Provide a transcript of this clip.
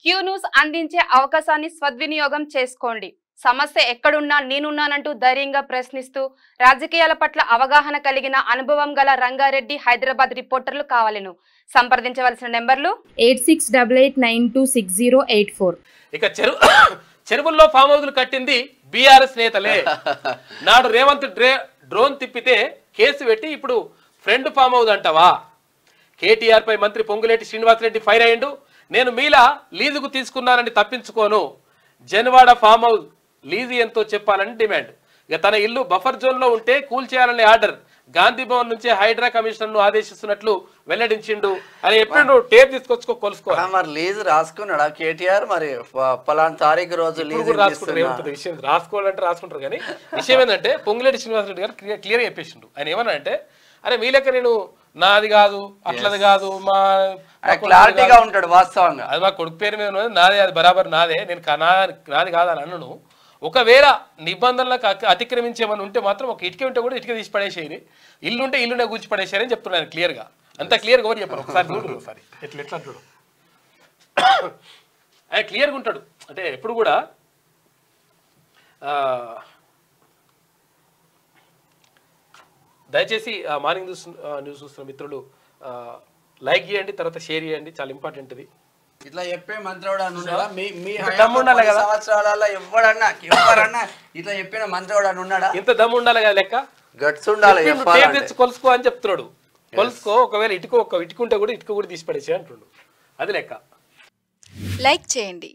Q news అందించే అవకాశాన్ని సద్వినియోగం చేసుకోండి. సమస్య ఎక్కడున్నా నేనున్నానంటూ ధైర్యంగా ప్రశ్నిస్తూ రాజకీయాల పట్ల అవగాహన కలిగిన అనుభవం గల రంగారెడ్డి హైదరాబాద్ రిపోర్టర్లు కావాలను సంప్రదించవలసిన నెంబర్లు 8688960884. ఇక చెరువుల్లో ఫామ్ హౌస్లు కట్టింది బీఆర్ఎస్ నేతలే. నాడు రేవంత్ డ్రోన్ తిప్పితే కేసు పెట్టి ఇప్పుడు ఫ్రెండ్ ఫామ్ హౌస్ అంటావా? కేటీఆర్ పై మంత్రి పొంగులేటి శ్రీనివాసరెడ్డి ఫైర్ అయ్యిండు. నేను మీలా లీజుకు తీసుకున్నానని తప్పించుకోను. జన్వాడ ఫామ్ హౌస్ లీజు ఎంతో చెప్పాలని డిమాండ్. ఇక తన ఇల్లు బఫర్ జోన్ లో ఉంటే కూల్ చేయాలనే ఆర్డర్ గాంధీ భవన్ నుంచి హైడ్రా కమిషనర్ ను ఆదేశిస్తున్నట్లు వెల్లడించిండు. అని ఎప్పుడు టేప్ తీసుకొచ్చుకో కొలుసుకోవాలి. మరి లీజు రాసుకున్నాడా కేటీఆర్? మరి పలానా తారీఖు రోజు లీజు రాసుకుంటారు. విషయం రాసుకోవాలంటే రాసుకుంటారు. కానీ విషయం ఏంటంటే పొంగులేటి శ్రీనివాసరెడ్డి గారు క్లియర్ చెప్పేసిండు. ఆయన ఏమన్నా అంటే అరే మీ లెక్క నేను నాది కాదు అట్లది కాదు మా క్లారిటీగా ఉంటాడు వాస్తవంగా. అది మా కొడుకు పేరు మీద నాదే, అది బరాబర్ నాదే, నేను నాది కాదని అన్నను. ఒకవేళ నిబంధనలకు అతిక్రమించేమని ఉంటే మాత్రం ఒక ఇటుక ఉంటే కూడా ఇటుక తీసి పడేసేది, ఇల్లు ఉంటే ఇల్లునే కూర్చి పడేసారని చెప్తున్నాను క్లియర్గా. అంత క్లియర్గా ఎవరు చెప్పారు? ఒకసారి చూడు, ఒకసారి ఎట్లా అంటాడు ఆయన క్లియర్గా ఉంటాడు. అంటే ఎప్పుడు కూడా దయచేసి మార్నింగ్ న్యూస్ చూస్తున్న మిత్రులు లైక్ చేయండి, తర్వాత షేర్ చేయండి, చాలా ఇంపార్టెంట్ ఇది. ఇట్లా చెప్పే మంత్రవాడు ఉన్నాడా? మీ దమ్ము ఉండాలి కదా సంవత్సరాలలో ఎవరన్నా ఇట్లా చెప్పిన మంత్రవాడు ఉన్నాడా? ఇంత దమ్ము ఉండాలి కదా, లెక్క గట్స్ ఉండాలి. తెచ్చి కొలుసుకో అని చెప్తున్నాడు. కొలుసుకో, ఒకవేళ ఇటుకుంటే కూడా ఇటుక కూడా తీసి పడేసి అంటుండు. అది లెక్క. లైక్ చేయండి,